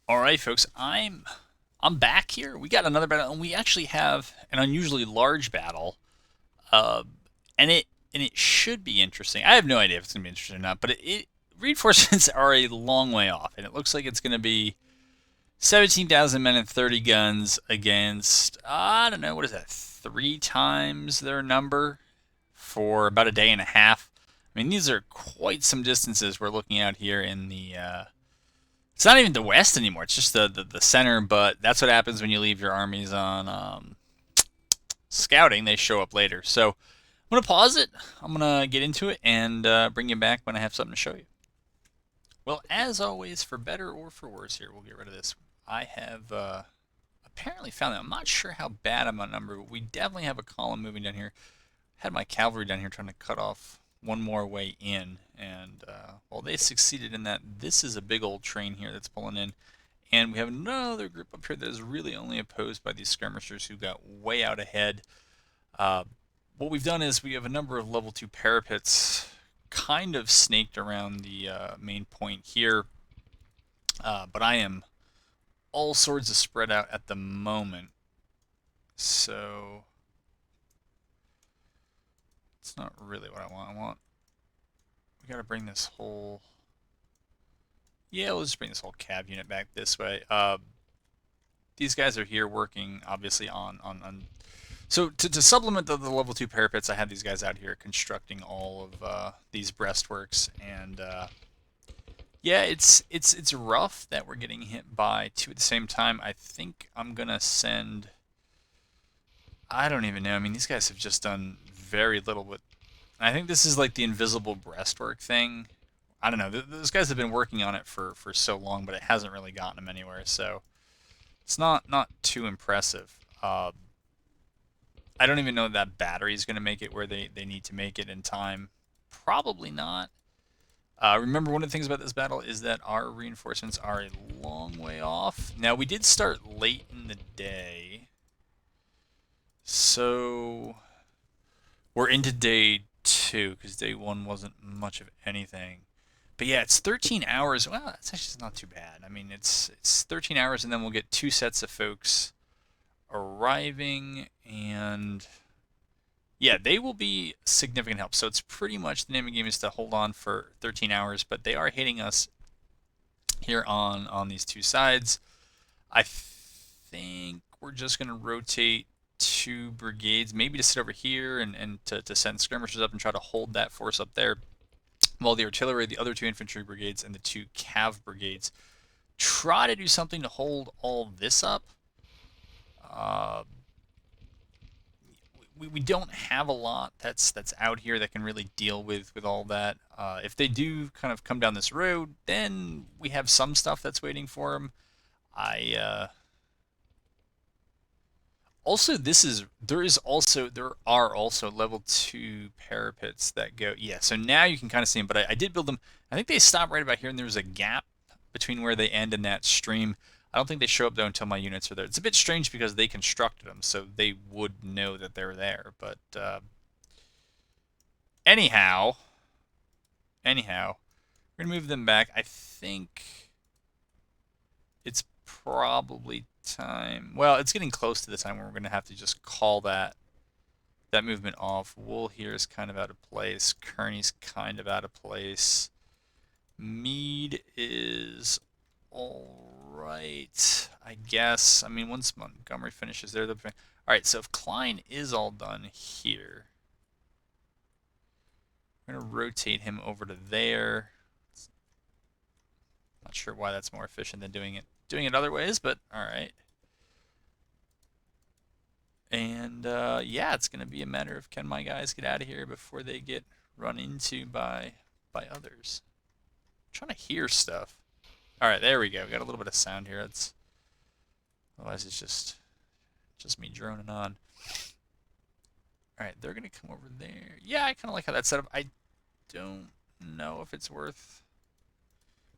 All right, folks, I'm back here. We got another battle, and we actually have an unusually large battle. Uh, and it should be interesting. I have no idea if it's gonna be interesting or not, but reinforcements are a long way off, and it looks like it's gonna be 17,000 men and 30 guns against I don't know what is that, three times their number for about a day and a half. I mean, these are quite some distances we're looking at here in the it's not even the west anymore. It's just the center. But that's what happens when you leave your armies on scouting. They show up later. So I'm gonna pause it. I'm gonna get into it and bring you back when I have something to show you. Well, as always, for better or for worse, here we'll get rid of this. I have apparently found that I'm not sure how bad I'm outnumbered, but we definitely have a column moving down here. Had my cavalry down here trying to cut off one more way in, and well, they succeeded in that. This is a big old train here that's pulling in, and we have another group up here that is really only opposed by these skirmishers who got way out ahead. Uh, what we've done is we have a number of level 2 parapets kind of snaked around the main point here, but I am all sorts of spread out at the moment, so it's not really what I want. We got to bring this whole yeah, let's just bring this whole cab unit back this way. These guys are here working, obviously, on so to supplement the level 2 parapets, I had these guys out here constructing all of these breastworks, and yeah, it's rough that we're getting hit by two at the same time. I think I'm gonna send. I don't even know. I mean, these guys have just done very little, but I think this is like the invisible breastwork thing. I don't know. Those guys have been working on it for so long, but it hasn't really gotten them anywhere. So it's not too impressive. I don't even know that battery is going to make it where they need to make it in time. Probably not. Remember, one of the things about this battle is that our reinforcements are a long way off. Now, we did start late in the day, so we're into day 2 because day 1 wasn't much of anything. But yeah, it's 13 hours. Well, that's actually not too bad. I mean, it's 13 hours, and then we'll get two sets of folks arriving, and yeah, they will be significant help. So it's pretty much the name of the game is to hold on for 13 hours, but they are hitting us here on these two sides. I think we're just going to rotate two brigades, maybe to sit over here and to send skirmishers up and try to hold that force up there, while the artillery, the other two infantry brigades, and the two cav brigades try to do something to hold all this up. Uh, we don't have a lot that's out here that can really deal with all that. If they do kind of come down this road, then we have some stuff that's waiting for them. I also there are also level 2 parapets that go, yeah. So now you can kind of see them, but I did build them. I think they stop right about here, and there's a gap between where they end and that stream. I don't think they show up though until my units are there. It's a bit strange because they constructed them, so they would know that they're there. But anyhow, anyhow, we're gonna move them back. I think it's probably time. Well, it's getting close to the time where we're gonna have to just call that movement off. Wool here is kind of out of place. Kearney's kind of out of place. Meade is all right, I guess. I mean, once Montgomery finishes there, all right. So if Klein is all done here, we're gonna rotate him over to there. Not sure why that's more efficient than doing it other ways, but all right. And yeah, it's gonna be a matter of can my guys get out of here before they get run into by others. I'm trying to hear stuff. All right, there we go. We got a little bit of sound here. It's otherwise it's just me droning on. All right, they're gonna come over there. Yeah, I kind of like how that's set up. I don't know if it's worth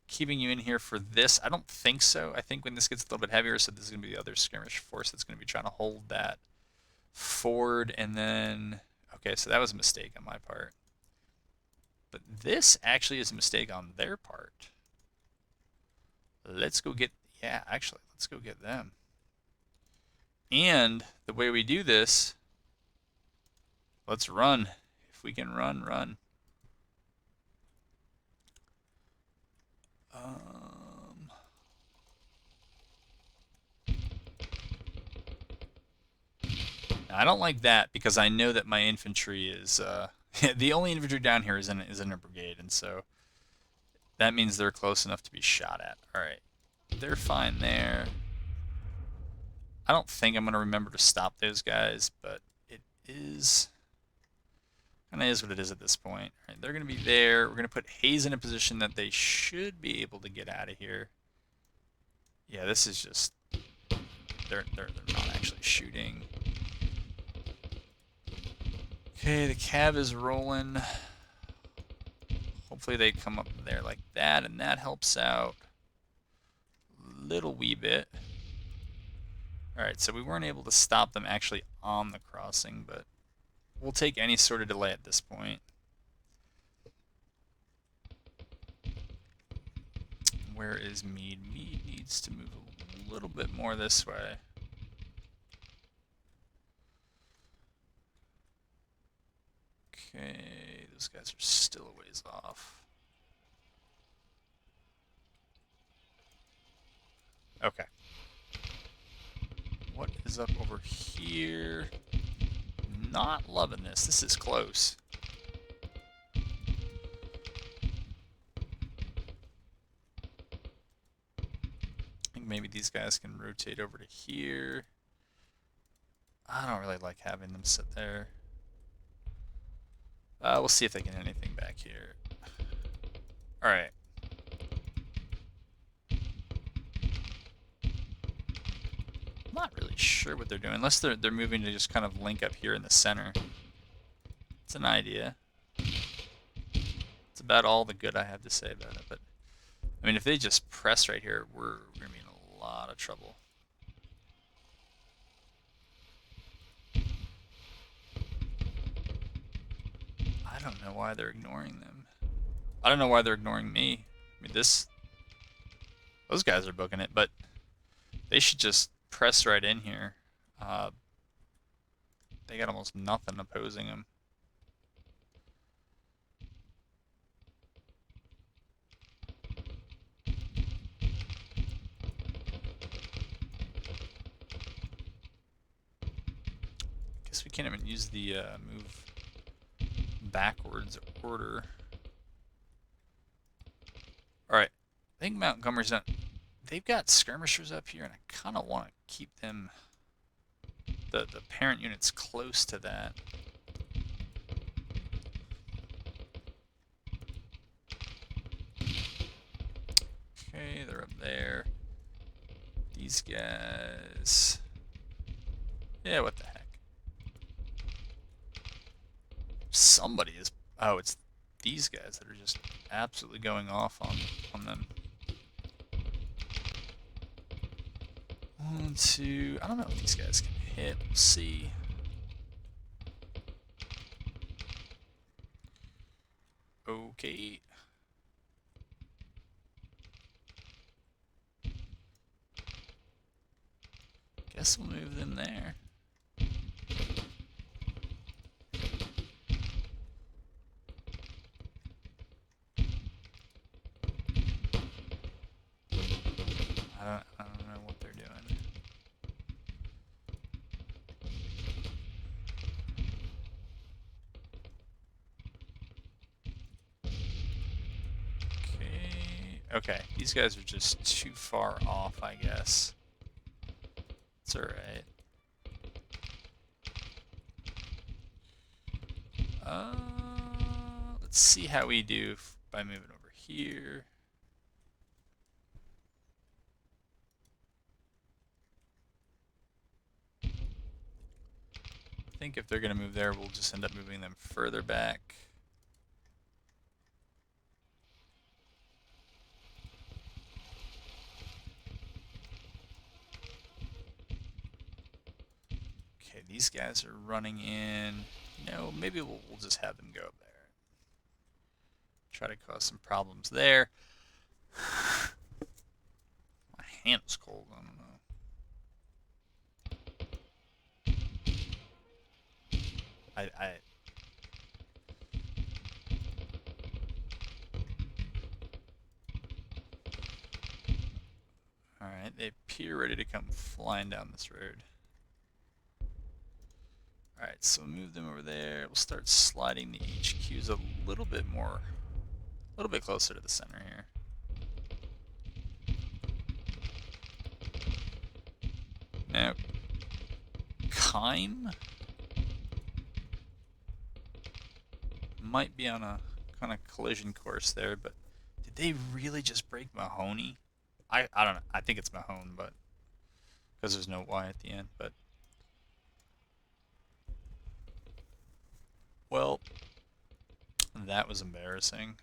keeping you in here for this. I don't think so. I think when this gets a little bit heavier, so this is gonna be the other skirmish force that's gonna be trying to hold that forward, and then okay, so that was a mistake on my part. But this actually is a mistake on their part. Let's go get, Yeah, actually, let's go get them. And the way we do this, let's run. If we can run, run. I don't like that because I know that my infantry is the only infantry down here is in a brigade, and so that means they're close enough to be shot at. All right, they're fine there. I don't think I'm gonna remember to stop those guys, but it is kind of is what it is at this point. All right, they're gonna be there. We're gonna put Hayes in a position that they should be able to get out of here. Yeah, this is just they're not actually shooting. Okay, the cab is rolling. Hopefully they come up there like that, and that helps out a little wee bit. Alright, so we weren't able to stop them actually on the crossing, but we'll take any sort of delay at this point. Where is Meade? Meade needs to move a little bit more this way. Okay, those guys are still a ways off. Okay. What is up over here? Not loving this. This is close. I think maybe these guys can rotate over to here. I don't really like having them sit there. We'll see if they can hit anything back here. Alright. I'm not really sure what they're doing, unless they're moving to just kind of link up here in the center. It's an idea. It's about all the good I have to say about it, but I mean, if they just press right here, we're gonna be in a lot of trouble. I don't know why they're ignoring them. I don't know why they're ignoring me. I mean, those guys are booking it, but they should just press right in here. They got almost nothing opposing them. Guess we can't even use the move backwards order. Alright, I think Montgomery's not... They've got skirmishers up here, and I kind of want to keep them... The parent units close to that. Okay, they're up there. These guys... Yeah, what the heck. Somebody is... Oh, it's these guys that are just absolutely going off on them. 1, 2... I don't know if these guys can hit. We'll see. Okay. Guess we'll move them there. I don't know what they're doing. Okay, these guys are just too far off, I guess. It's alright. Let's see how we do by moving over here. I think if they're going to move there, we'll just end up moving them further back. Okay, these guys are running in. No, maybe we'll just have them go up there. Try to cause some problems there. My hand was cold. I don't know. Alright, they appear ready to come flying down this road. Alright, so we'll move them over there. We'll start sliding the HQs a little bit more, a little bit closer to the center here. Now, Kime might be on a kind of collision course there, but did they really just break Mahoney? I don't know. I think it's Mahone, but because there's no Y at the end. But well, that was embarrassing.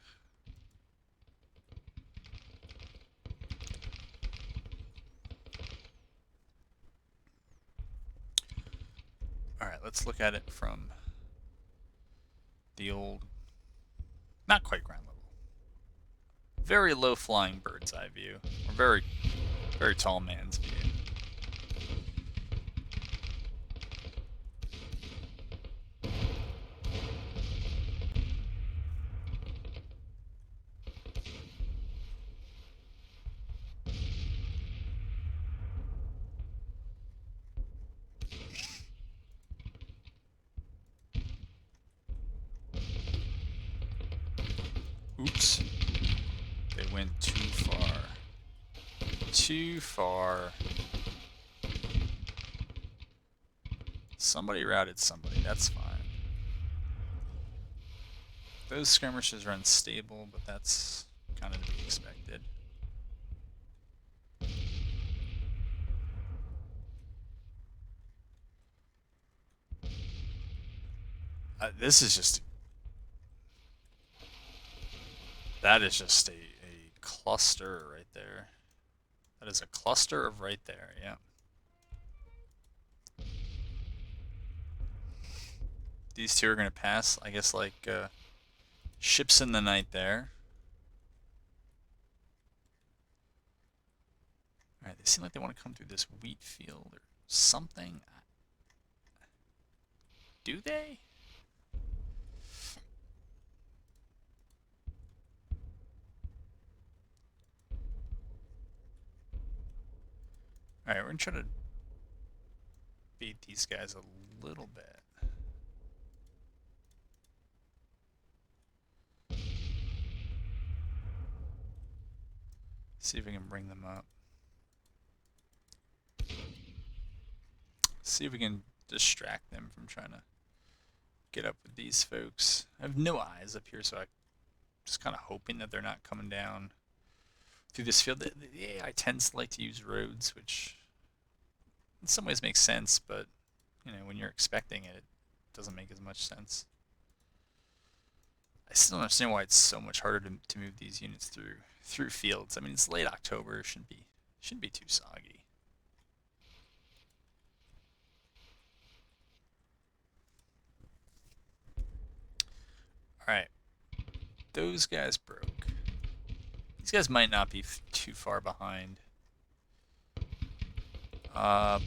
All right, let's look at it from the old, not quite ground level, very low flying bird's eye view, or very, very tall man's view. Oops. They went too far. Too far. Somebody routed somebody, that's fine. Those skirmishes are unstable, but that's kind of to be expected. This is just... That is just a cluster right there. That is a cluster of right there, yeah. These two are going to pass, I guess, like ships in the night there. Alright, they seem like they want to come through this wheat field or something. Do they? Alright, we're going to try to beat these guys a little bit. See if we can bring them up. See if we can distract them from trying to get up with these folks. I have no eyes up here, so I'm just kind of hoping that they're not coming down through this field. The AI tends to like to use roads, which in some ways makes sense, but you know, when you're expecting it, it doesn't make as much sense. I still don't understand why it's so much harder to move these units through fields. I mean, it's late October, shouldn't be too soggy. All right, those guys broke. These guys might not be too far behind. I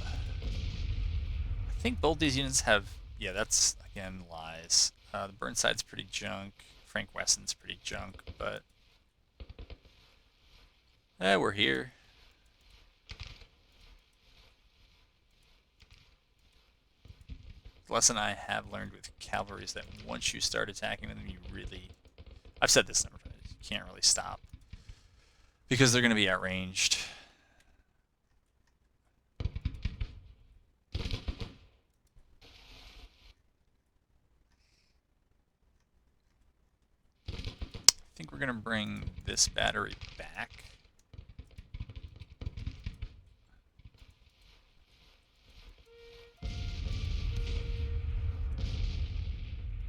think both these units have... Yeah, that's, again, lies. The Burnside's pretty junk. Frank Wesson's pretty junk, but... we're here. The lesson I have learned with cavalry is that once you start attacking them, you really... I've said this number of times. You can't really stop. Because they're going to be outranged. I think we're going to bring this battery back.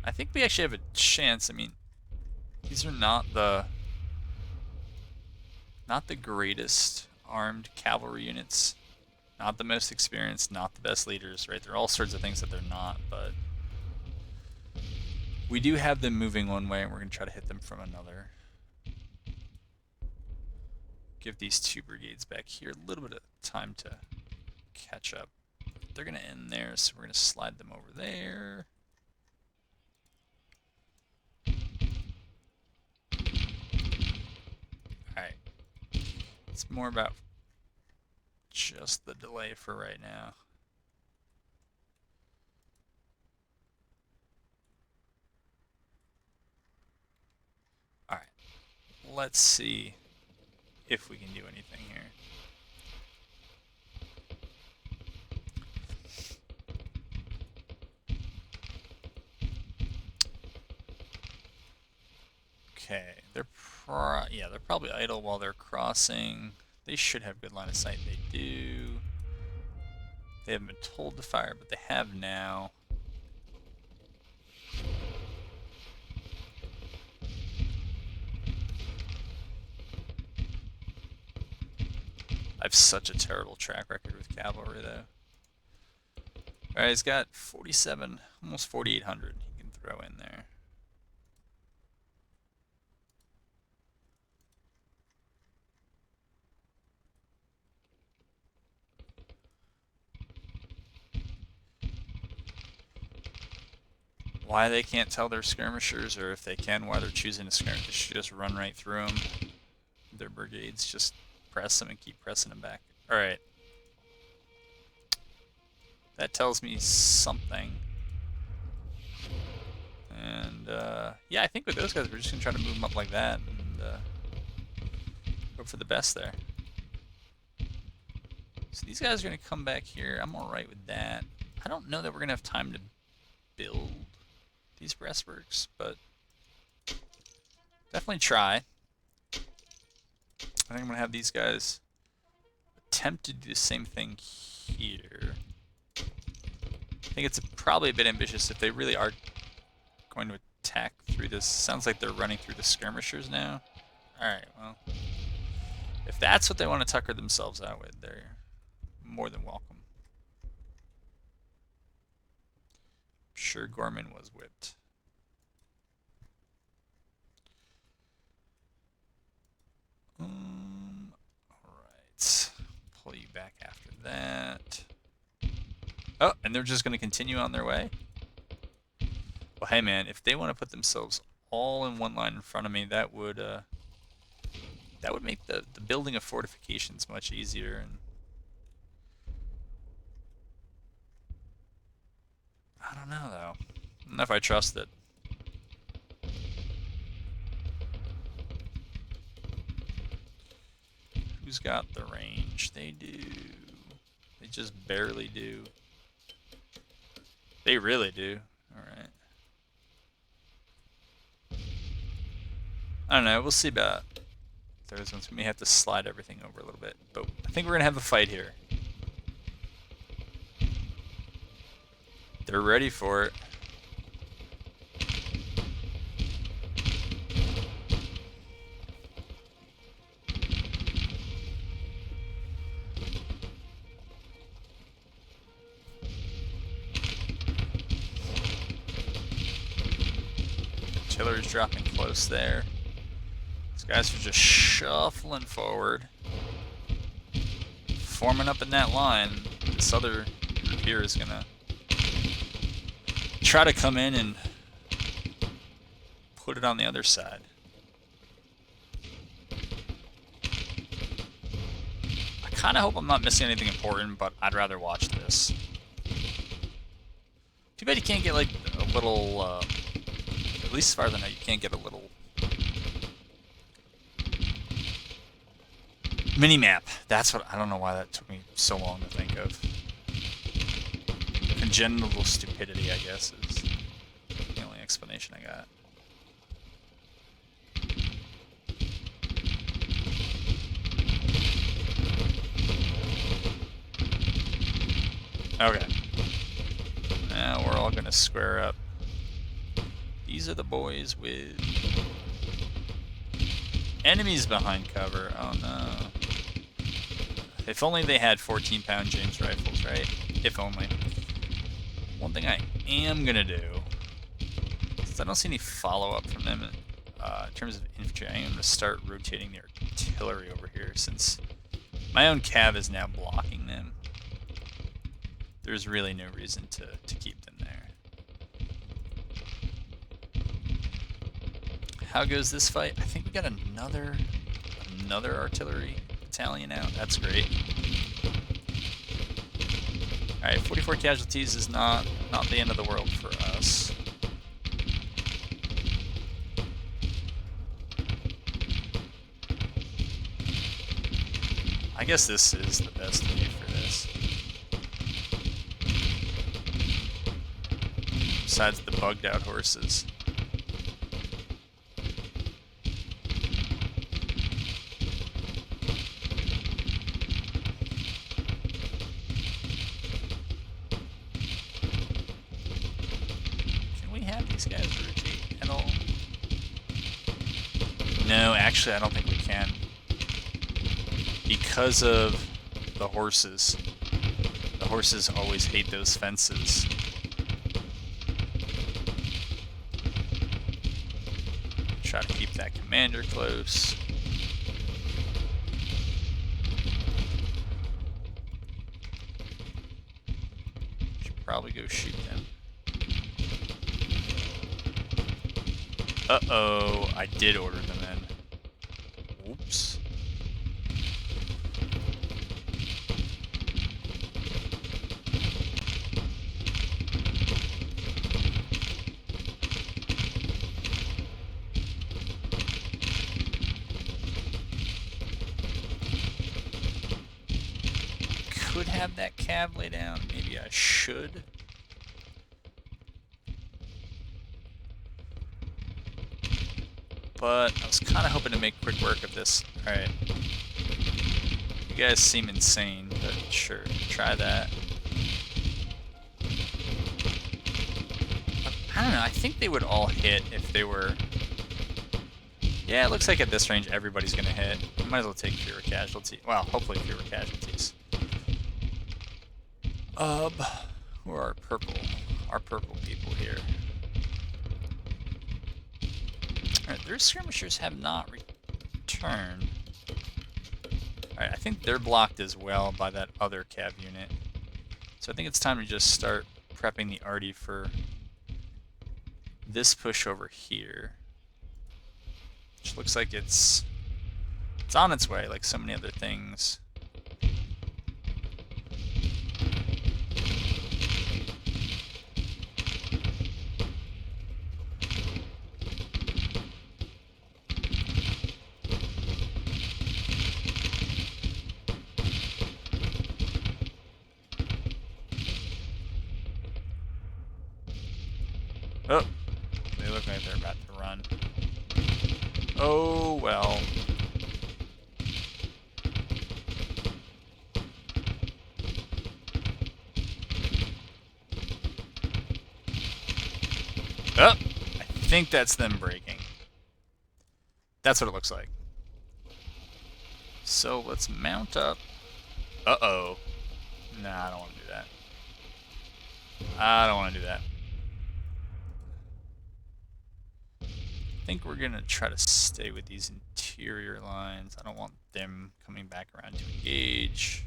I think we actually have a chance. I mean, these are not the greatest armed cavalry units, not the most experienced, not the best leaders, right? There are all sorts of things that they're not, but we do have them moving one way, and we're going to try to hit them from another. give these 2 brigades back here a little bit of time to catch up. They're going to end there, so we're going to slide them over there. Alright. It's more about just the delay for right now. Alright. Let's see if we can do anything here. Okay, they're probably idle while they're crossing. They should have good line of sight. They do. They haven't been told to fire, but they have now. I have such a terrible track record with cavalry, though. Alright, he's got 47, almost 4,800 he can throw in there. Why they can't tell they're skirmishers, or if they can, why they're choosing to skirmish, they should just run right through them. Their brigades, just press them and keep pressing them back. Alright. That tells me something. And, yeah, I think with those guys, we're just going to try to move them up like that and hope for the best there. So these guys are going to come back here. I'm alright with that. I don't know that we're going to have time to build these breastworks, but definitely try. I think I'm going to have these guys attempt to do the same thing here. I think it's probably a bit ambitious if they really are going to attack through this. Sounds like they're running through the skirmishers now. Alright, well, if that's what they want to tucker themselves out with, they're more than welcome. I'm sure Gorman was whipped. Alright. Pull you back after that. Oh, and they're just going to continue on their way? Well, hey man, if they want to put themselves all in one line in front of me, that would make the building of fortifications much easier. And I don't know, though. I don't know if I trust it. Who's got the range? They do. They just barely do. They really do. Alright. I don't know. We'll see about those ones. We may have to slide everything over a little bit. But I think we're going to have a fight here. They're ready for it. Artillery's dropping close there. These guys are just shuffling forward, forming up in that line. This other group here is gonna try to come in and put it on the other side. I kind of hope I'm not missing anything important, but I'd rather watch this. Too bad you can't get like a little, at least as far as I know, you can't get a little mini-map. That's what, I don't know why that took me so long to think of. Congenital stupidity, I guess, is the only explanation I got. Okay. Now we're all gonna square up. These are the boys with enemies behind cover. Oh no. If only they had 14-pound James rifles, right? If only. One thing I am gonna do, since I don't see any follow-up from them in terms of infantry, I am gonna start rotating their artillery over here since my own cav is now blocking them. There's really no reason to keep them there. How goes this fight? I think we got another artillery battalion out. That's great. Alright, 44 casualties is not the end of the world for us. I guess this is the best view for this. Besides the bugged out horses. Can we have these guys rotate at all? No, actually I don't think we can. Because of the horses. The horses always hate those fences. Try to keep that commander close. Should probably go shoot them. Uh-oh, I did order them in. Oops. Could have that cav lay down. Maybe I should. But I was kind of hoping to make quick work of this. Alright. You guys seem insane, but sure. Try that. I don't know. I think they would all hit if they were... Yeah, it looks like at this range everybody's going to hit. Might as well take fewer casualties. Well, hopefully fewer casualties. Who are our purple people here? Alright, their skirmishers have not returned. Alright, I think they're blocked as well by that other cav unit. So I think it's time to just start prepping the arty for this push over here. Which looks like it's on its way, like so many other things. Oh, they look like they're about to run. Oh, well. Oh, I think that's them breaking. That's what it looks like. So let's mount up. Uh-oh. Nah, I don't want to do that. I don't want to do that. I think we're going to try to stay with these interior lines. I don't want them coming back around to engage.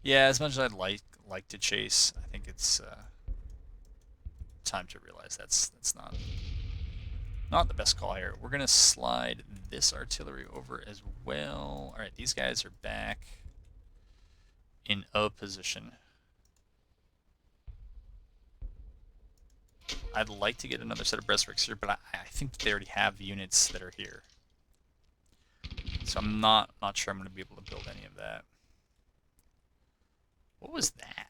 Yeah, as much as I'd like to chase, I think it's time to realize that's not the best call here. We're going to slide this artillery over as well. Alright, these guys are back in a position. I'd like to get another set of breastworks here, but I think that they already have units that are here. So I'm not sure I'm going to be able to build any of that. What was that?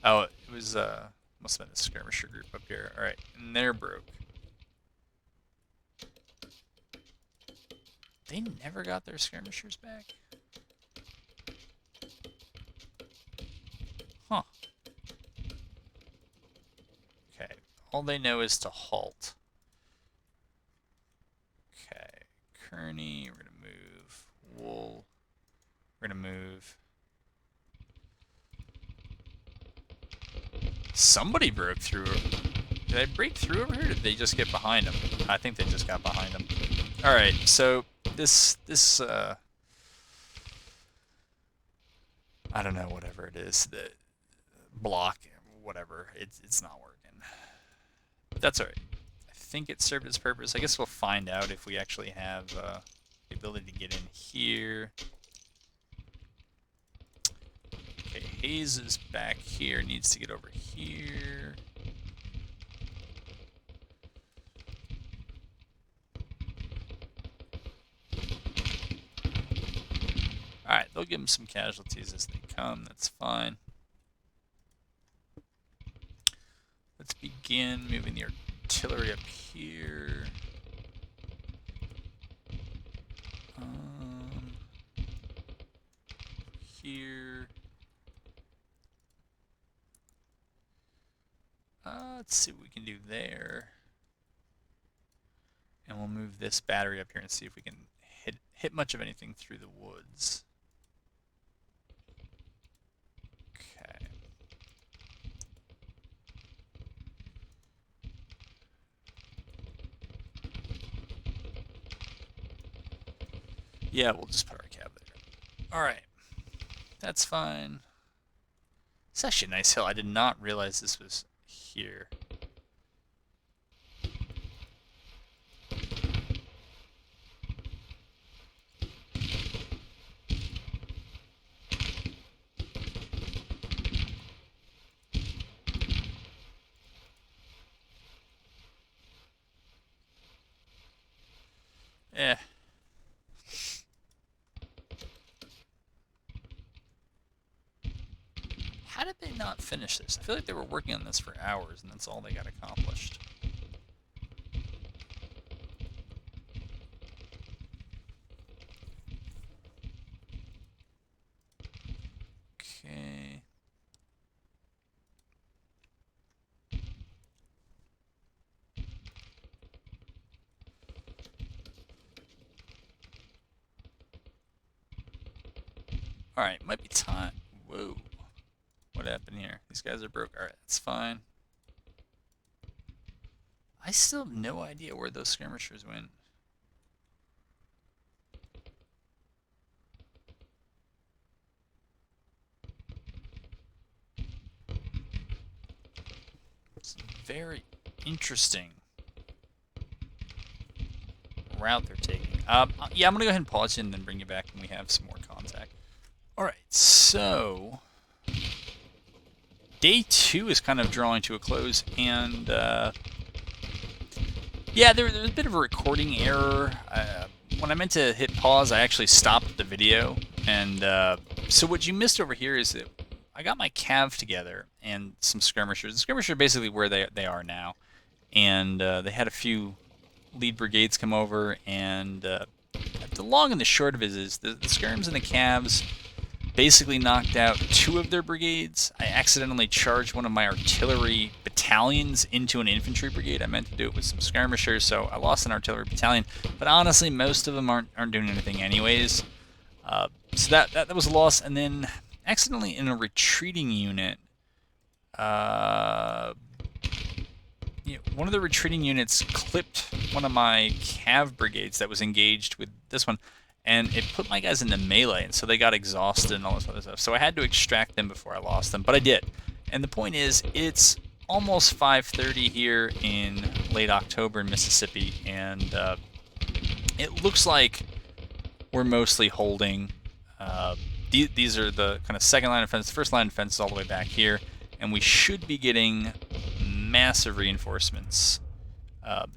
Oh, it was, must have been the skirmisher group up here. Alright, and they're broke. They never got their skirmishers back? Huh. Okay, all they know is to halt. Okay, Kearney, we're going to move. Wool, we're going to move. Somebody broke through Did I break through over here, or did they just get behind them? I think they just got behind them. Alright, so this I don't know, whatever it is, the block, whatever, it's not working. But that's alright. I think it served its purpose. I guess we'll find out if we actually have the ability to get in here. Okay, Hayes is back here, needs to get over here. Alright, they'll give them some casualties as they come, that's fine. Let's begin moving the artillery up here. Here. Let's see what we can do there. And we'll move this battery up here and see if we can hit much of anything through the woods. Okay. Yeah, we'll just put our cab there. Alright. That's fine. It's actually a nice hill. I did not realize this was here. Eh. How did they not finish this? I feel like they were working on this for hours and that's all they got accomplished. Okay. Alright, might be time. Whoa. What happened here? These guys are broke. Alright, that's fine. I still have no idea where those skirmishers went. It's very interesting route they're taking. Yeah, I'm going to go ahead and pause you and then bring you back when we have some more contact. Alright, so day 2 is kind of drawing to a close, and yeah, there was a bit of a recording error. When I meant to hit pause, I actually stopped the video, and so what you missed over here is that I got my cav together and some skirmishers. The skirmishers are basically where they are now, and they had a few lead brigades come over, and the long and the short of it is the skirms and the cavs basically knocked out 2 of their brigades. I accidentally charged one of my artillery battalions into an infantry brigade. I meant to do it with some skirmishers, so I lost an artillery battalion. But honestly, most of them aren't doing anything anyways. So that was a loss. And then accidentally in a retreating unit, one of the retreating units clipped one of my cav brigades that was engaged with this one, and it put my guys into melee, and so they got exhausted and all this other stuff. So I had to extract them before I lost them, but I did. And the point is, it's almost 5:30 here in late October in Mississippi, and it looks like we're mostly holding. These are the kind of second line of defense. The first line of defense is all the way back here, and we should be getting massive reinforcements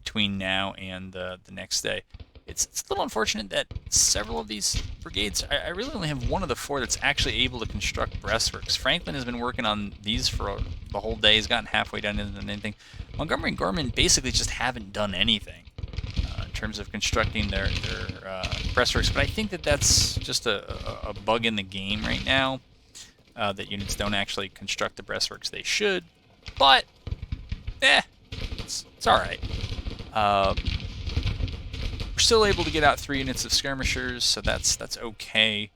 between now and the next day. It's a little unfortunate that several of these brigades, I really only have one of the 4 that's actually able to construct breastworks. Franklin has been working on these for the whole day. He's gotten halfway done and anything. Montgomery and Gorman basically just haven't done anything in terms of constructing their breastworks. But I think that's just a bug in the game right now, that units don't actually construct the breastworks they should. But, it's all right. We're still able to get out 3 units of skirmishers, so that's okay.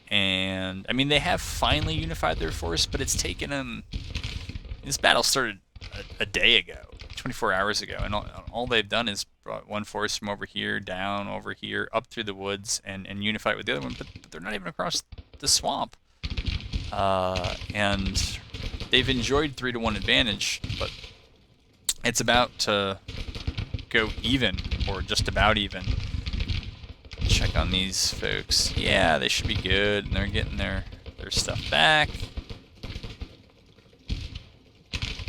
And I mean, they have finally unified their force, but it's taken them. This battle started a day ago, 24 hours ago, and all they've done is brought one force from over here, down over here, up through the woods, and unified with the other one, but they're not even across the swamp. And they've enjoyed 3-to-1 advantage, but it's about to go even, or just about even. Check on these folks. Yeah, they should be good, and they're getting their stuff back.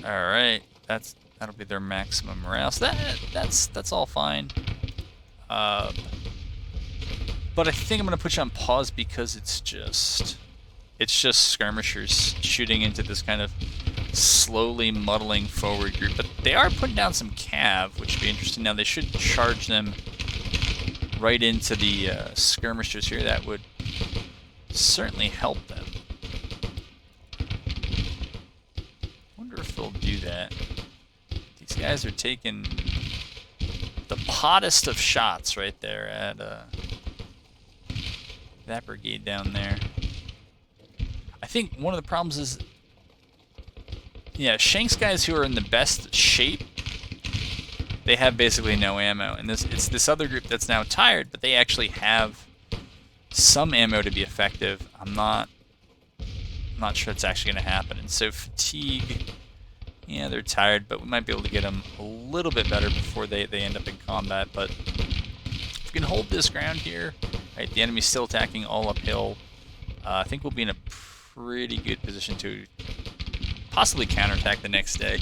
Alright, that'll be their maximum morale. So that's all fine. But I think I'm gonna put you on pause because it's just skirmishers shooting into this kind of slowly muddling forward group. But they are putting down some cav, which would be interesting. Now they should charge them right into the skirmishers here. That would certainly help them. Wonder if they'll do that. These guys are taking the hottest of shots right there at that brigade down there. I think one of the problems is, yeah, Shank's guys who are in the best shape, they have basically no ammo, and it's this other group that's now tired, but they actually have some ammo to be effective. I'm not sure it's actually going to happen. And so fatigue, yeah, they're tired, but we might be able to get them a little bit better before they end up in combat. But if we can hold this ground here, right, the enemy's still attacking all uphill. I think we'll be in a pretty good position to possibly counterattack the next day.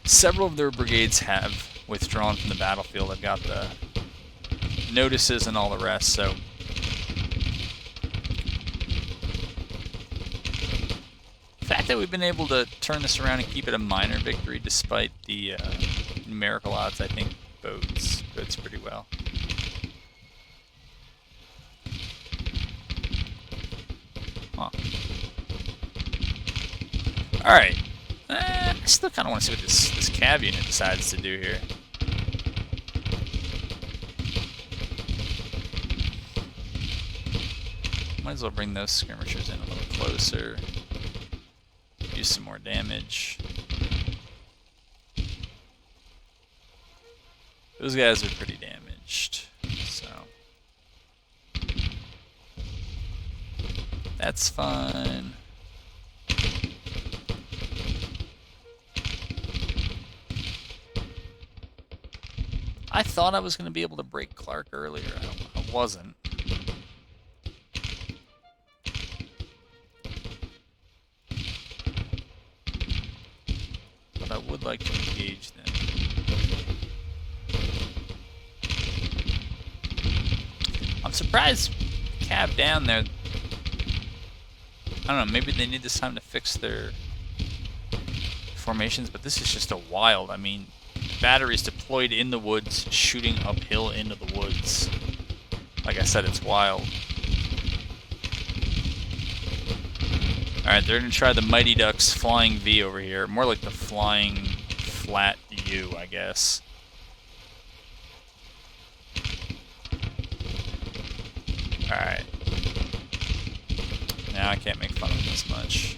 Several of their brigades have withdrawn from the battlefield. I've got the notices and all the rest, so the fact that we've been able to turn this around and keep it a minor victory despite the numerical odds, I think bodes pretty well. Huh. Alright. I still kind of want to see what this cav unit decides to do here. Might as well bring those skirmishers in a little closer. Do some more damage. Those guys are pretty damaged, so that's fine. I thought I was going to be able to break Clark earlier. I wasn't. But I would like to engage them. I'm surprised Cav down there. I don't know, maybe they need this time to fix their formations, but this is just a wild. I mean, batteries deployed in the woods, shooting uphill into the woods. Like I said, it's wild. Alright, they're going to try the Mighty Ducks flying V over here. More like the flying flat U, I guess. Alright. Now I can't make fun of them as much.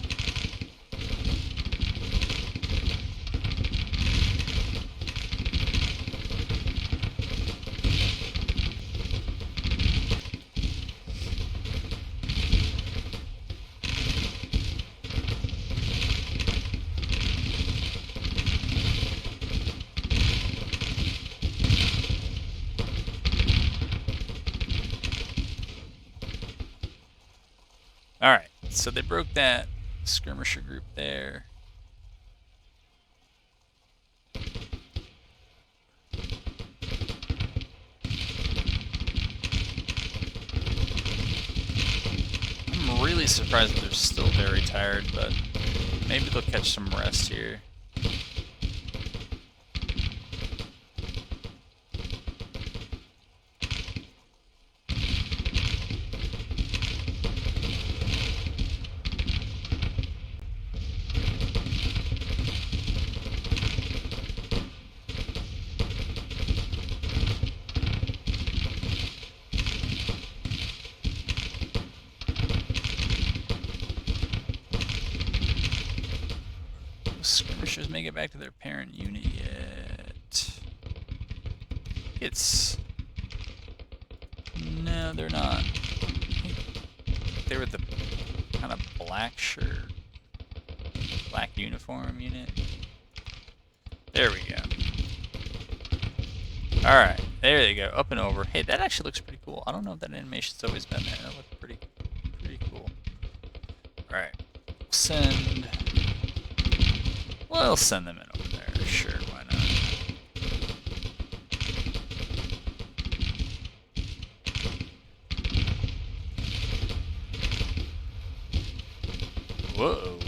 Alright, so they broke that skirmisher group there. I'm really surprised that they're still very tired, but maybe they'll catch some rest here. Skirmishers may get back to their parent unit yet. it's... No, they're not. They were the kind of black shirt, black uniform unit. There we go. Alright, there they go, up and over. Hey, that actually looks pretty cool. I don't know if that animation's always been there. That looked pretty cool. Alright, we'll send them in over there. Sure, why not? Whoa.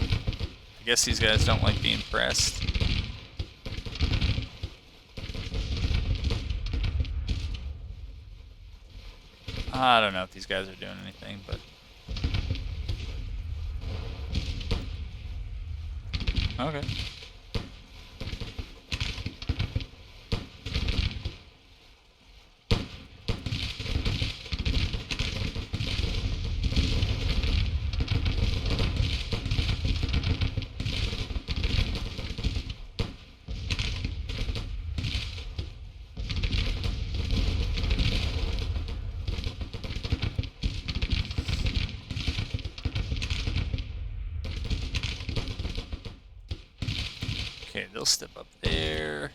I guess these guys don't like being pressed. I don't know if these guys are doing anything, but... Okay. Okay, they'll step up there.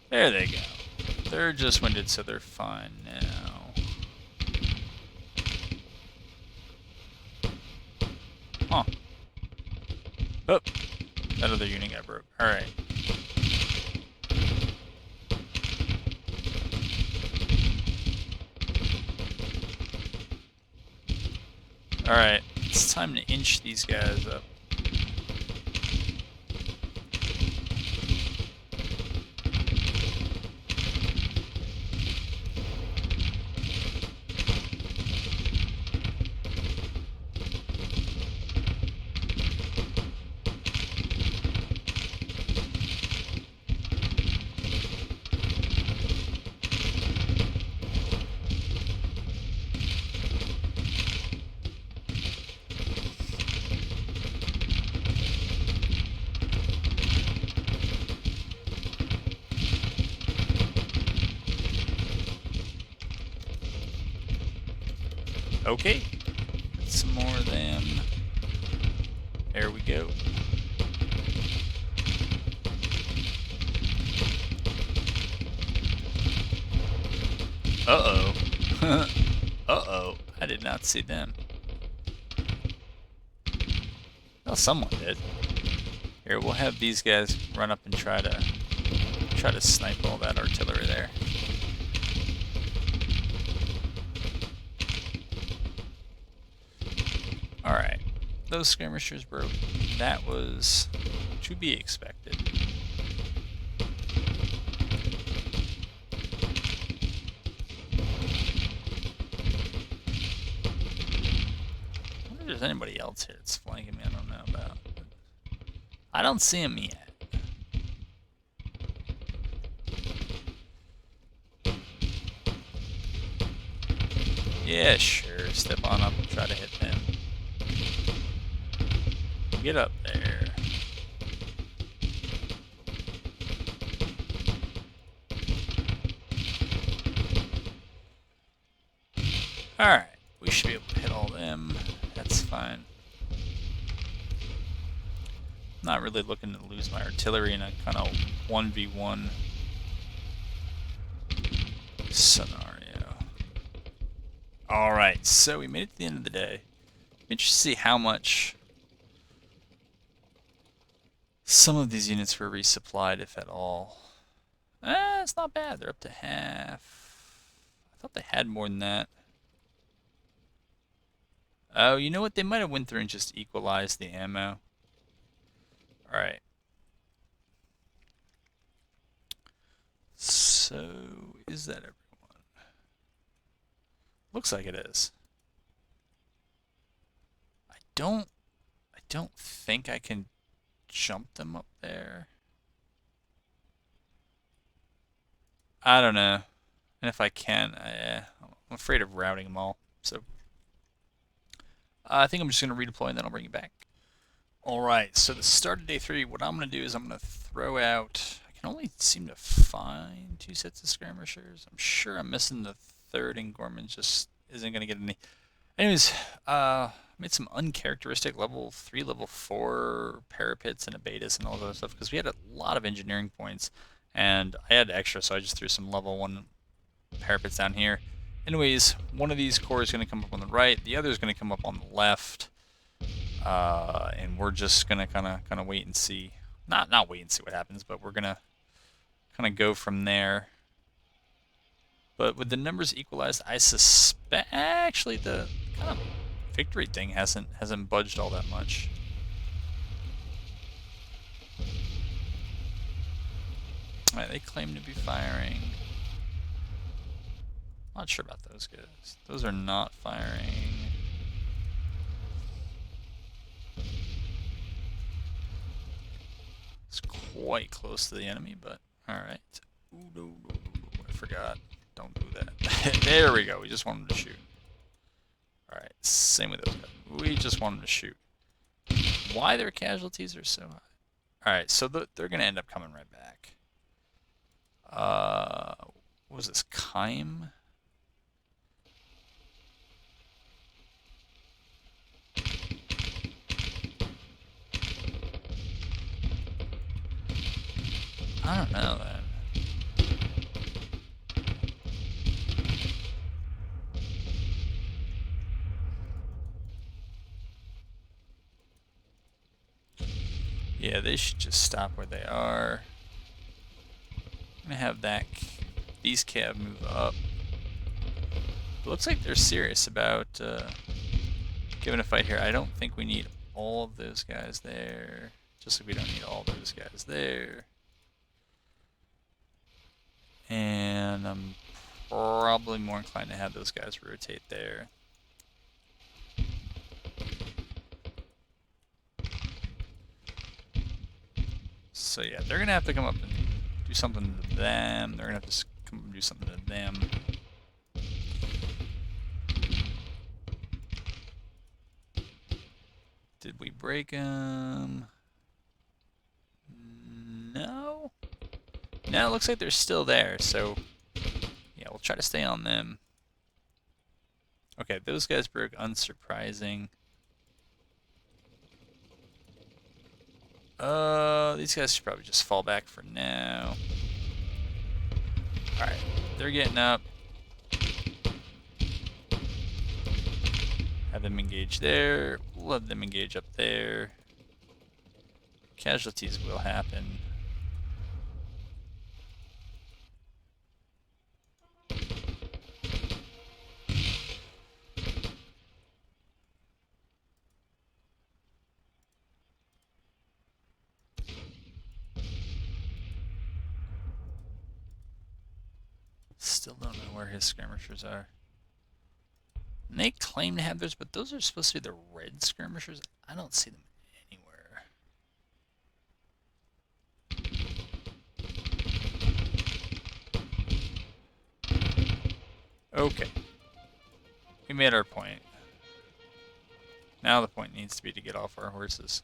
There they go. They're just winded, so they're fine now. Huh. Oh, that other unit got broke. Alright. Alright, it's time to inch these guys up. Okay, some more of them. There we go. Uh-oh. Uh-oh. I did not see them. Well, someone did. Here, we'll have these guys run up and try to snipe all that artillery there. Alright, those skirmishers broke. That was to be expected. I wonder if there's anybody else here that's flanking me I don't know about. I don't see him yet. Yeah, sure. Step on up and try to hit them. Get up there. Alright, we should be able to hit all them. That's fine. Not really looking to lose my artillery in a kind of 1v1 scenario. Alright, so we made it to the end of the day. I'm interested to see how much some of these units were resupplied, if at all. It's not bad. They're up to half. I thought they had more than that. Oh, you know what? They might have went through and just equalized the ammo. Alright. So, is that everyone? Looks like it is. I don't think I can jump them up there. I don't know. And if I can, I'm afraid of routing them all. So I think I'm just going to redeploy and then I'll bring you back. Alright, so the start of day 3, what I'm going to do is I'm going to throw out... I can can only seem to find 2 sets of skirmishers. I'm sure I'm missing the third, and Gorman just isn't going to get any. Anyways, made some uncharacteristic level 3, level 4 parapets and abatis and all that stuff because we had a lot of engineering points, and I had extra, so I just threw some level 1 parapets down here. Anyways, one of these cores is going to come up on the right, the other is going to come up on the left, and we're just going to kind of wait and see. Not wait and see what happens, but we're going to kind of go from there. But with the numbers equalized, I suspect actually the kind of victory thing hasn't budged all that much. Alright, they claim to be firing. Not sure about those guys. Those are not firing. It's quite close to the enemy, but alright. Ooh, no, I forgot. Don't do that. There we go. We just want them to shoot. Alright, same with those guys. We just want them to shoot. Why their casualties are so high? Alright, so they're going to end up coming right back. What was this? Kime? I don't know then. Yeah, they should just stop where they are. I'm gonna have these cav move up. It looks like they're serious about giving a fight here. I don't think we need all of those guys there. Just like we don't need all those guys there. And I'm probably more inclined to have those guys rotate there. So yeah, they're gonna have to come up and do something to them. They're gonna have to come up and do something to them. Did we break them? No. No, it looks like they're still there. So yeah, we'll try to stay on them. Okay, those guys broke, unsurprising. These guys should probably just fall back for now. Alright, they're getting up. Have them engage there. We'll have them engage up there. Casualties will happen. Still don't know where his skirmishers are. And they claim to have theirs, but those are supposed to be the red skirmishers. I don't see them anywhere. Okay. We made our point. Now the point needs to be to get off our horses.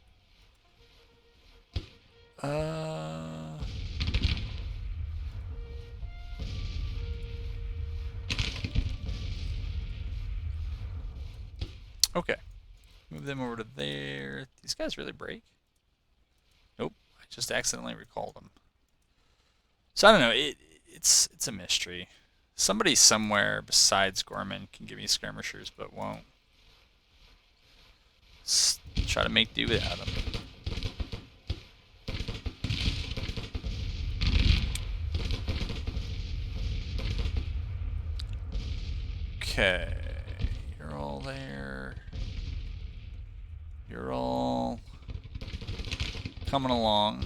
Okay. Move them over to there. These guys really break? Nope. I just accidentally recalled them. So I don't know. It's a mystery. Somebody somewhere besides Gorman can give me skirmishers, but won't. Let's try to make do without them. Okay. You're all there. You're all coming along.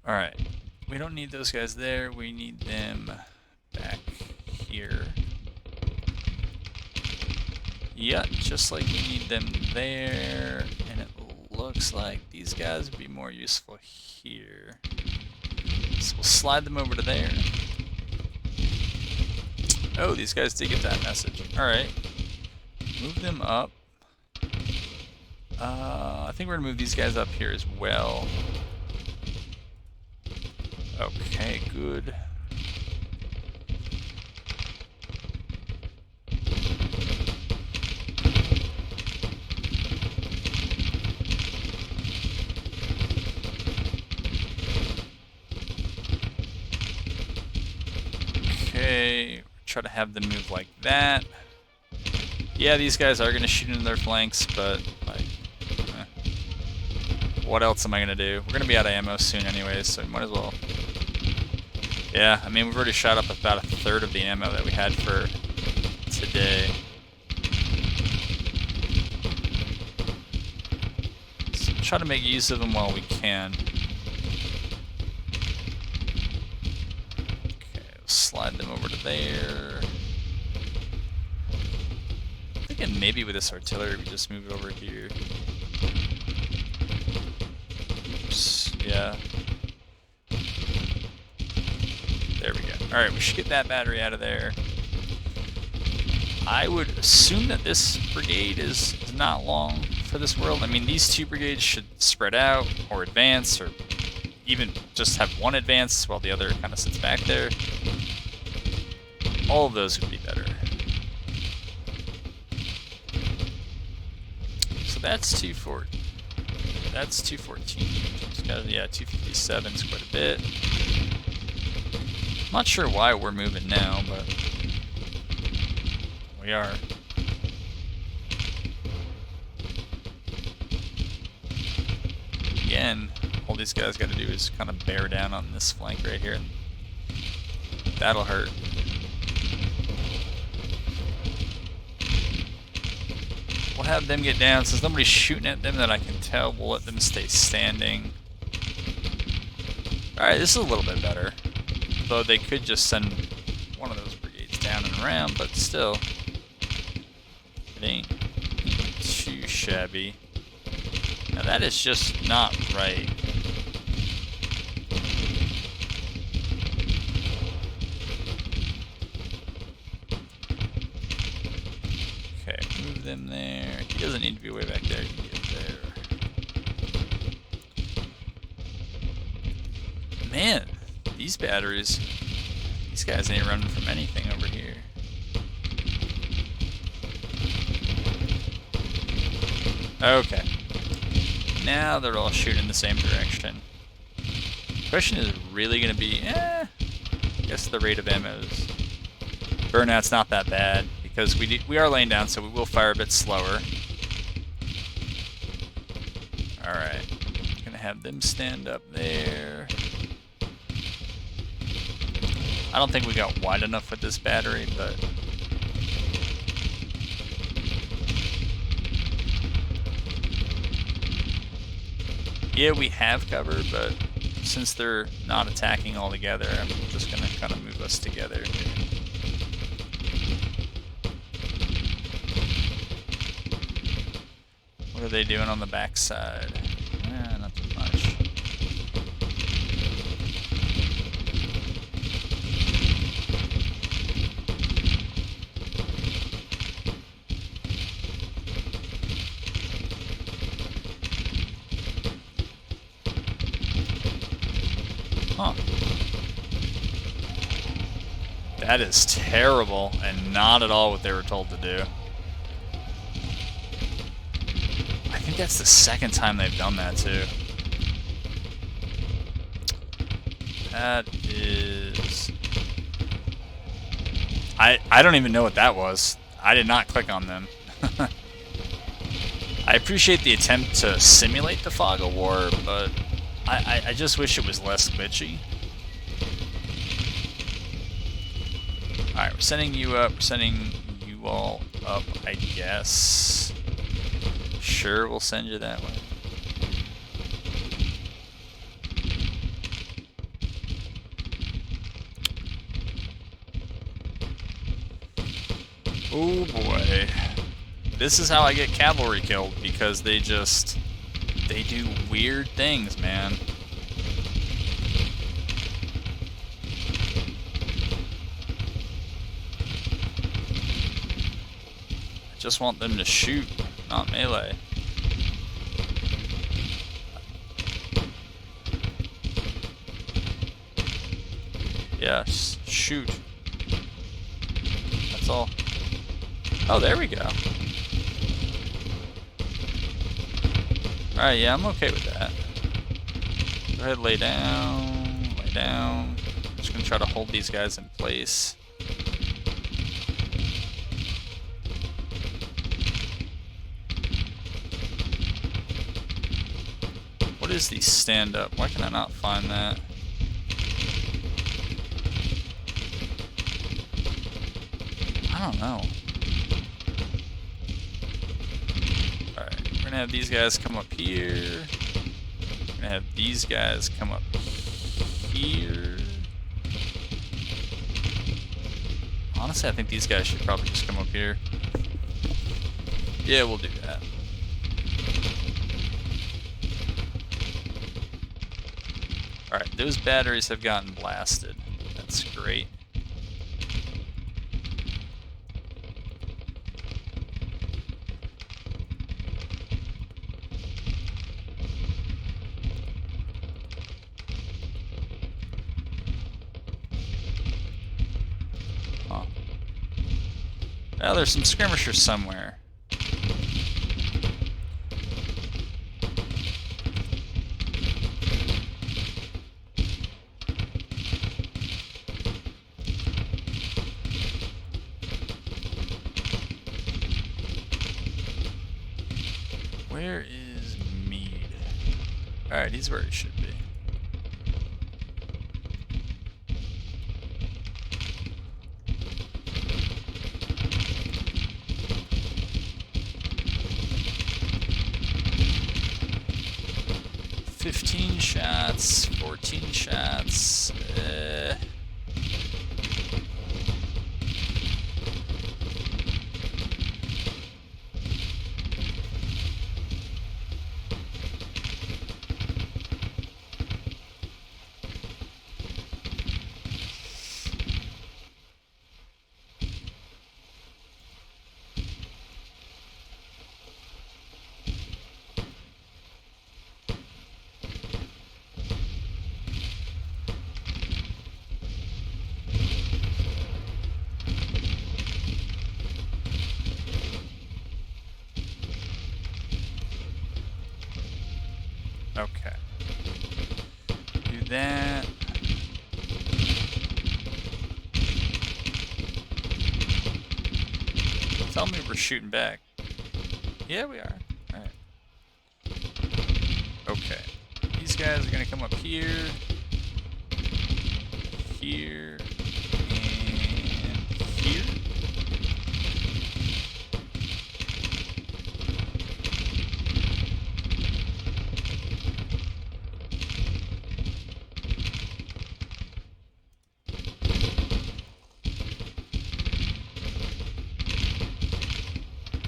Alright. We don't need those guys there. We need them back here. Yeah, just like we need them there. And it looks like these guys would be more useful here. So we'll slide them over to there. Oh, these guys did get that message. Alright. Move them up. I think we're going to move these guys up here as well. Okay, good. Okay, try to have them move like that. Yeah, these guys are going to shoot into their flanks, but like, what else am I going to do? We're going to be out of ammo soon anyways, so we might as well. Yeah, I mean, we've already shot up about a third of the ammo that we had for today. So try to make use of them while we can. Okay, we'll slide them over to there. I'm thinking maybe with this artillery we just move it over here. Oops, yeah. There we go. Alright, we should get that battery out of there. I would assume that this brigade is not long for this world. I mean, these two brigades should spread out or advance, or even just have one advance while the other kind of sits back there. All of those would be better. So that's 240. That's 214. Yeah, 257 is quite a bit. I'm not sure why we're moving now, but we are. Again, all these guys got to do is kind of bear down on this flank right here, and that'll hurt. We'll have them get down. Since nobody's shooting at them that I can tell, we'll let them stay standing. Alright, this is a little bit better. Though they could just send one of those brigades down and around, but still. It ain't too shabby. Now that is just not right. Okay, move them there. He doesn't need to be way back there. He can get there. Man, these batteries, these guys ain't running from anything over here. Okay. Now they're all shooting the same direction. The question is really going to be, I guess the rate of ammos. Burnout's not that bad, because we are laying down, so we will fire a bit slower. Alright. Gonna have them stand up there. I don't think we got wide enough with this battery, but yeah, we have cover, but since they're not attacking all together, I'm just gonna kind of move us together here. What are they doing on the backside? Not too much. Huh. That is terrible and not at all what they were told to do. I think that's the second time they've done that too. That is... I don't even know what that was. I did not click on them. I appreciate the attempt to simulate the fog of war, but I just wish it was less glitchy. Alright, we're sending you up. We're sending you all up, I guess. Sure, we'll send you that way. Oh boy. This is how I get cavalry killed, because they do weird things, man. just want them to shoot, not melee. Yes, shoot. That's all. Oh, there we go. Alright, yeah, I'm okay with that. Go ahead, lay down, lay down. I'm just gonna try to hold these guys in place. What is the stand up? Why can I not find that? I don't know. Alright, we're gonna have these guys come up here. We're gonna have these guys come up here. Honestly, I think these guys should probably just come up here. Yeah, we'll do that. Alright, those batteries have gotten blasted. That's great. Huh. Oh, there's some skirmishers somewhere. Where is Mead? Alright, he's where he should be. "15 shots, 14 shots. Okay. Do that. Tell me we're shooting back. Yeah, we are. Alright. Okay. These guys are gonna come up here. Here. And here.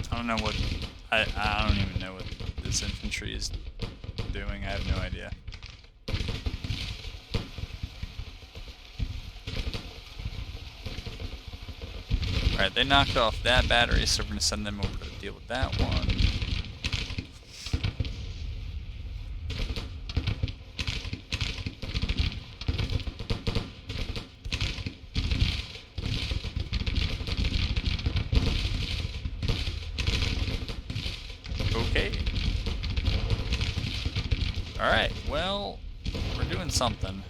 I don't know what I don't even know what this infantry is doing. I have no idea. Alright, they knocked off that battery, so we're gonna send them over to deal with that one. Okay. Alright, well, we're doing something.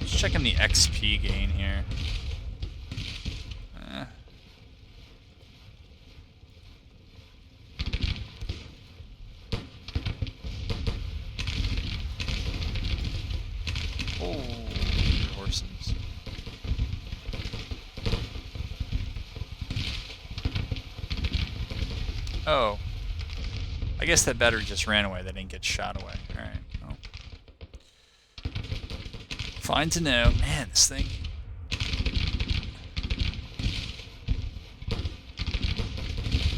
Just checking the XP gain here. Oh, horses. Oh. I guess that battery just ran away. They didn't get shot away. Alright. Well. Fine to know. Man, this thing.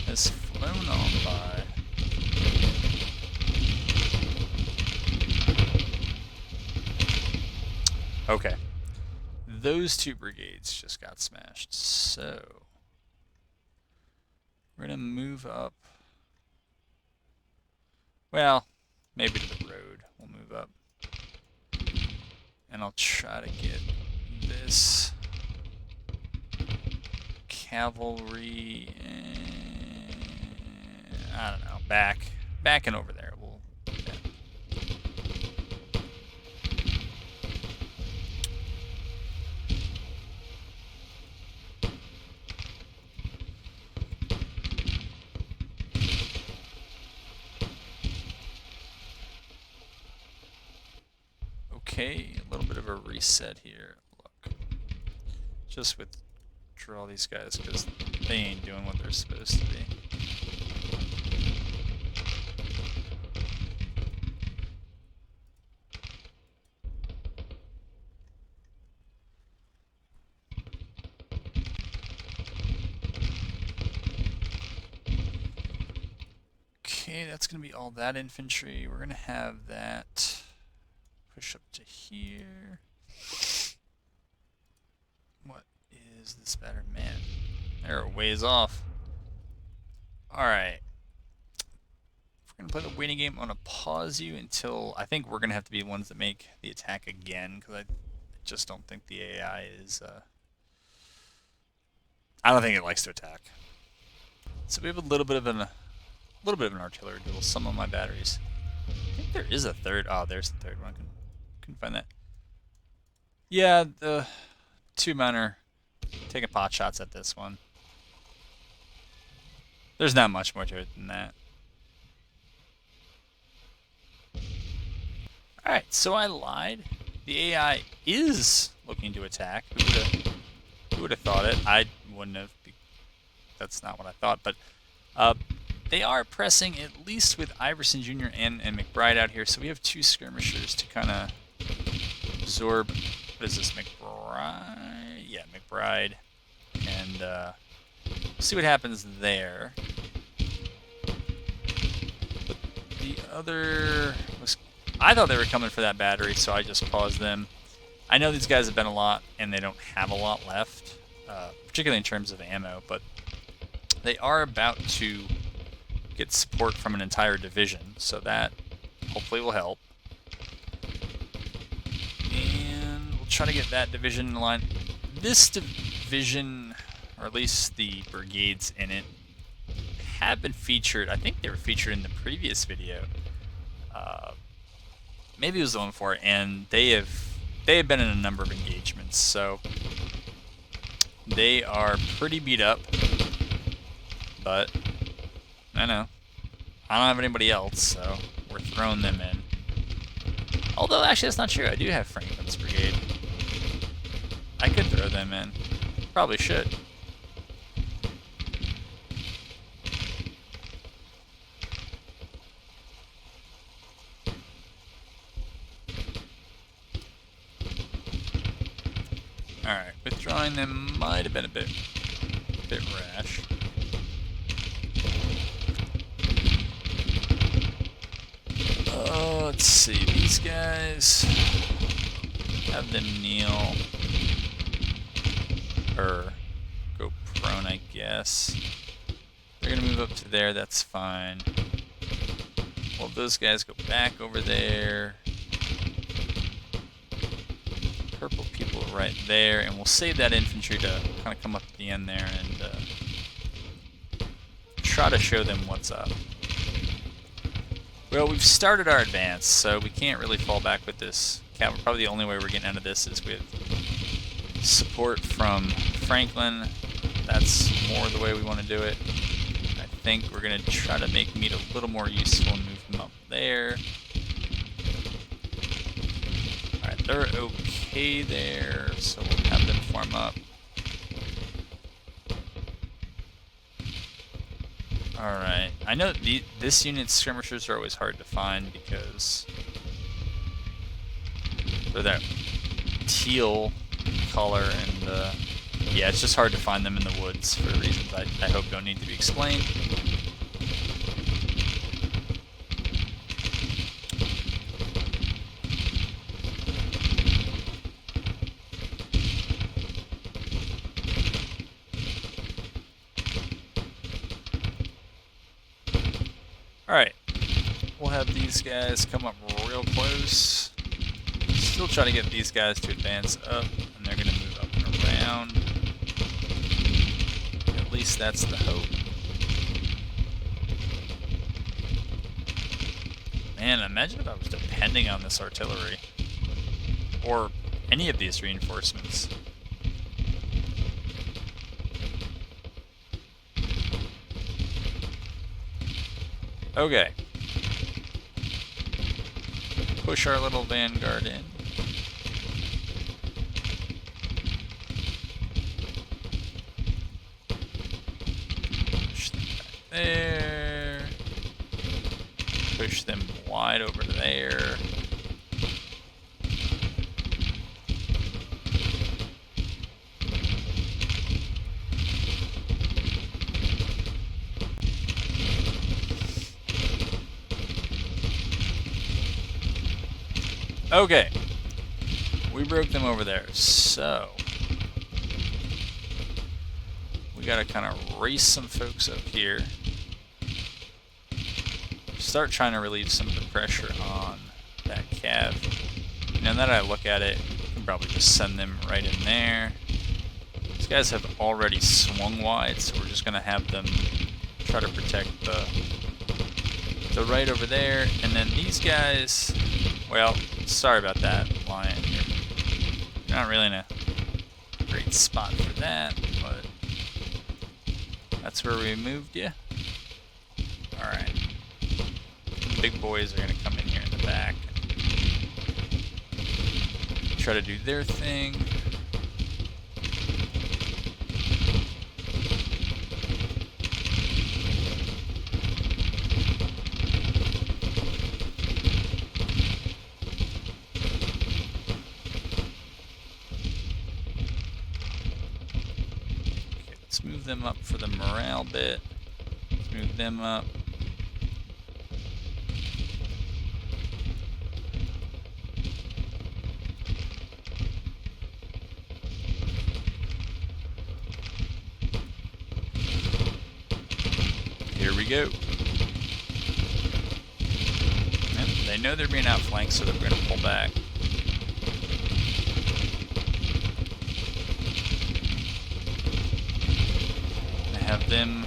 Has flown on by. Okay. Those two brigades just got smashed. So. We're going to move up. Well, maybe to the road. We'll move up. And I'll try to get this cavalry, I don't know, back and over there. We'll do that. Okay, a little bit of a reset here. Look, just withdraw these guys because they ain't doing what they're supposed to be. Okay, that's going to be all that infantry. We're going to have that push up to here. What is this better? Man, they're a ways off. Alright. If we're going to play the waiting game, I'm going to pause you until I think we're going to have to be the ones that make the attack again, because I just don't think the AI is... I don't think it likes to attack. So we have a little bit of an artillery duel. Some of my batteries. I think there is a third. Oh, there's the third one. Couldn't find that. Yeah, the two men are taking pot shots at this one. There's not much more to it than that. Alright, so I lied. The AI is looking to attack. Who would have thought it? I wouldn't have. That's not what I thought, but they are pressing, at least with Iverson Jr. and McBride out here, so we have two skirmishers to kind of absorb. What is this, McBride? Yeah, McBride. And see what happens there. But the other was... I thought they were coming for that battery, so I just paused them. I know these guys have been a lot, and they don't have a lot left, particularly in terms of ammo, but they are about to get support from an entire division, so that hopefully will help. And we'll try to get that division in line. This division, or at least the brigades in it, have been featured. I think they were featured in the previous video. Maybe it was the one before, and they have been in a number of engagements, so they are pretty beat up. But I know I don't have anybody else, so we're throwing them in. Although actually that's not true. I do have Franklin's brigade. I could throw them in. Probably should. Alright, withdrawing them might have been a bit rash. Let's see, these guys, have them kneel, or go prone, I guess. They're going to move up to there, that's fine. Well, those guys go back over there. Purple people right there, and we'll save that infantry to kind of come up at the end there and try to show them what's up. Well, we've started our advance, so we can't really fall back with this cavalry. Probably the only way we're getting out of this is with support from Franklin. That's more the way we want to do it. I think we're going to try to make meat a little more useful and move them up there. Alright, they're okay there, so we'll have them form up. Alright, I know this unit's skirmishers are always hard to find because they're that teal color, and yeah, it's just hard to find them in the woods for reasons I hope don't need to be explained. Alright, we'll have these guys come up real close. Still try to get these guys to advance up, and they're going to move up and around. At least that's the hope. Man, imagine if I was depending on this artillery. Or any of these reinforcements. Okay. Push our little vanguard in. Push them back there. Push them wide over to there. Okay, we broke them over there, so we gotta kind of race some folks up here. Start trying to relieve some of the pressure on that cav. Now that I look at it, I can probably just send them right in there. These guys have already swung wide, so we're just gonna have them try to protect the right over there, and then these guys, well, sorry about that, Lion. You're not really in a great spot for that, but that's where we moved you. Alright. The big boys are going to come in here in the back. Try to do their thing. Let's move them up for the morale bit. Let's move them up. Here we go. Yep, they know they're being outflanked, so they're going to pull back. Have them.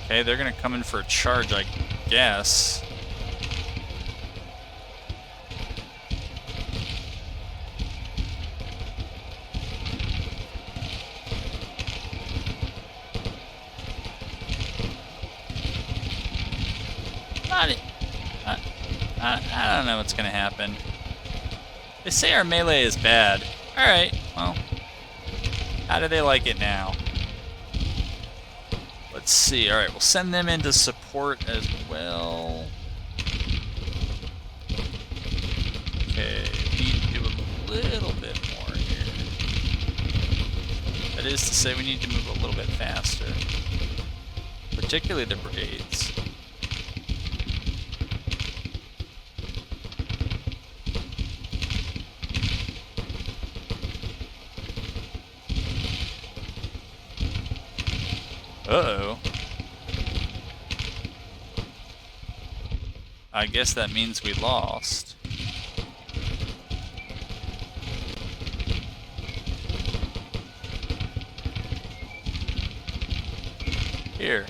Okay, they're gonna come in for a charge, I guess. I don't know what's gonna happen. They say our melee is bad. Alright, well. How do they like it now? Let's see. Alright, we'll send them in to support as well. Okay, we need to do a little bit more here. That is to say, we need to move a little bit faster. Particularly the brigades. Uh-oh. I guess that means we lost. Here.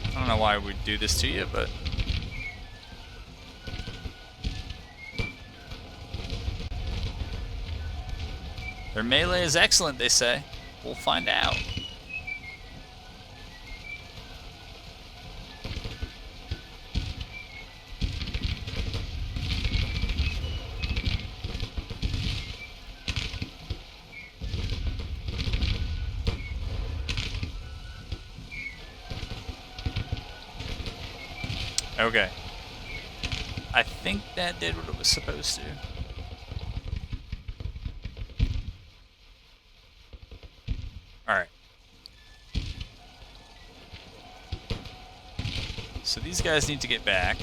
I don't know why we'd do this to you, but... Their melee is excellent, they say. We'll find out. Okay. I think that did what it was supposed to. Alright. So these guys need to get back.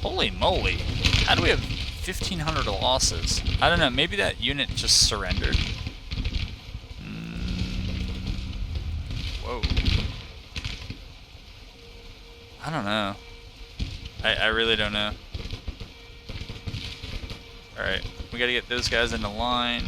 Holy moly. How do we have 1,500 losses? I don't know, maybe that unit just surrendered. I don't know. I really don't know. Alright, we gotta get those guys into line.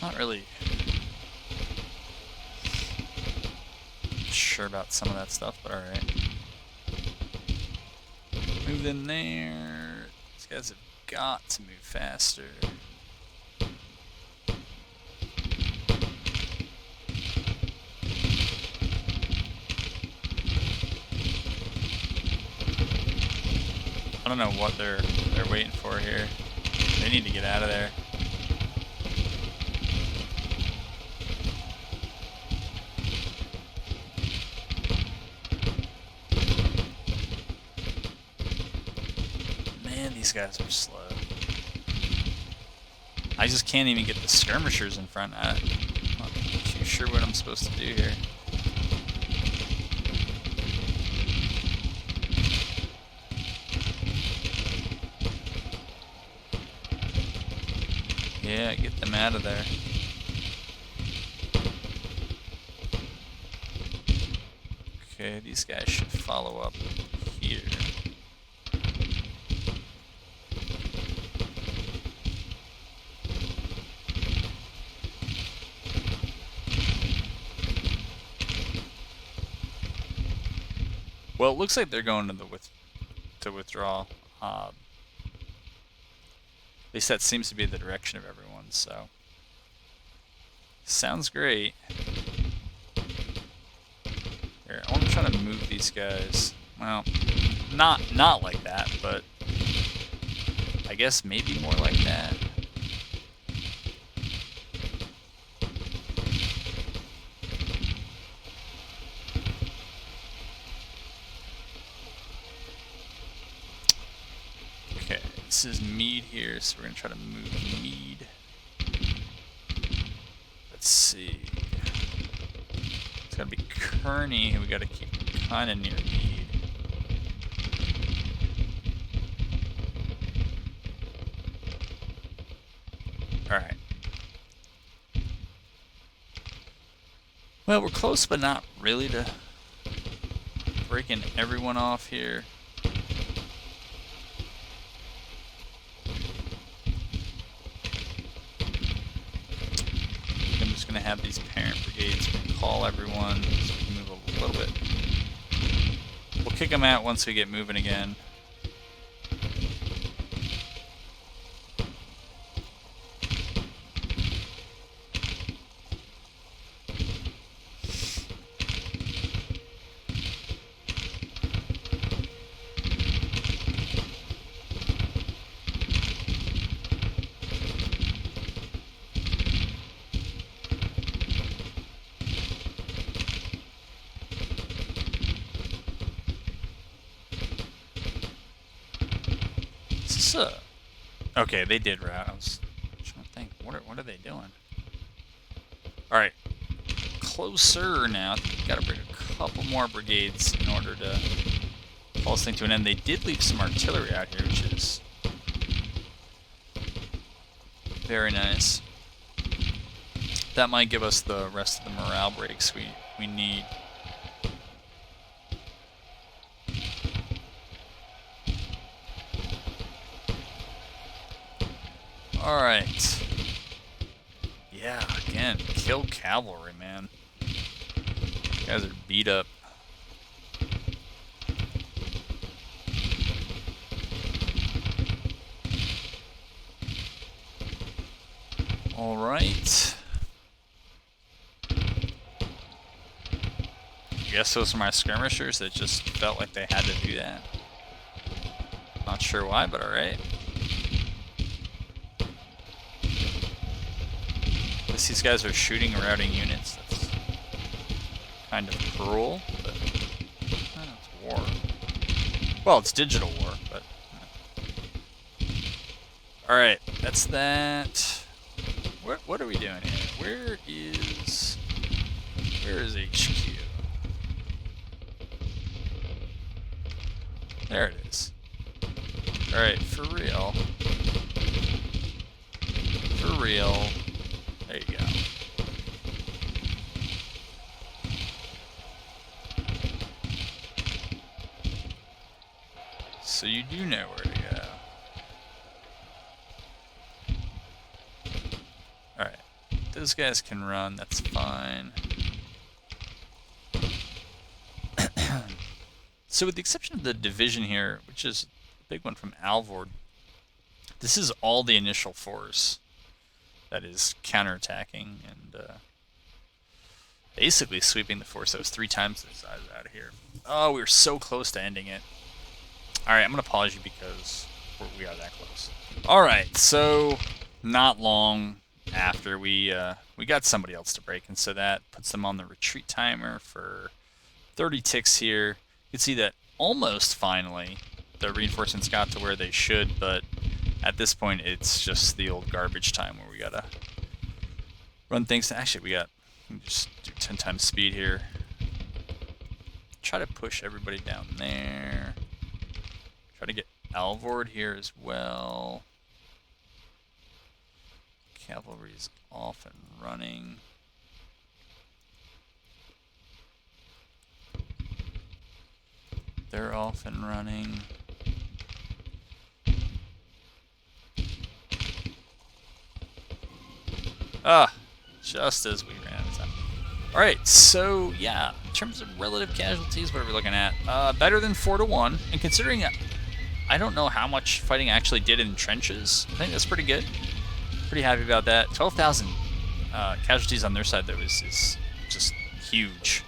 Not really sure about some of that stuff, but alright. Move in there. These guys have got to move faster. I don't know what they're waiting for here. They need to get out of there. Man, these guys are slow. I just can't even get the skirmishers in front. I'm not too sure what I'm supposed to do here. Yeah, get them out of there. Okay, these guys should follow up here. Well, it looks like they're going to withdraw. At least that seems to be the direction of everyone, so sounds great. Here, I want to try to move these guys. Well, not like that, but I guess maybe more like that. Okay, this is Mead here, so we're going to try to move Mead. Let's see. It's got to be Kearney, who we got to keep kind of near Mead. Alright. Well, we're close, but not really to breaking everyone off here. I'm just going to have these parent brigades call everyone so we can move a little bit. We'll kick them out once we get moving again. Okay, they did route. I was trying to think, what are they doing? Alright, closer now. I think we gotta bring a couple more brigades in order to pull this thing to an end. They did leave some artillery out here, which is very nice. That might give us the rest of the morale breaks we need. Alright. Yeah, again, kill cavalry, man. You guys are beat up. Alright. I guess those are my skirmishers that just felt like they had to do that. Not sure why, but alright. These guys are shooting routing units. That's kind of cruel, but it's war. Well, it's digital war, but alright, that's that. What are we doing here? Where is HQ? There it is. Alright, for real. For real. There you go. So you do know where to go. Alright. Those guys can run, that's fine. So with the exception of the division here, which is a big one from Alvord, this is all the initial force that is counterattacking and basically sweeping the force that was 3 times the size out of here. Oh, we were so close to ending it. Alright, I'm going to pause you because we are that close. Alright, so not long after we got somebody else to break, and so that puts them on the retreat timer for 30 ticks here. You can see that almost finally the reinforcements got to where they should, but at this point it's just the old garbage time where we gotta run things. Actually, we can just do 10 times speed here. Try to push everybody down there. Try to get Alvord here as well. Cavalry's off and running. They're off and running. Ah, just as we ran out of time. Alright, so yeah, in terms of relative casualties, what are we looking at? Better than 4-1, and considering I don't know how much fighting I actually did in trenches, I think that's pretty good. Pretty happy about that. 12,000 casualties on their side, though, is just huge.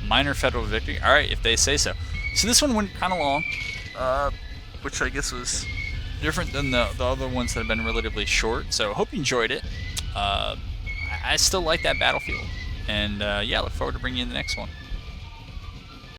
Minor federal victory. Alright, if they say so. So this one went kind of long, which I guess was different than the other ones that have been relatively short. So I hope you enjoyed it. I still like that battlefield. And yeah, look forward to bringing you the next one.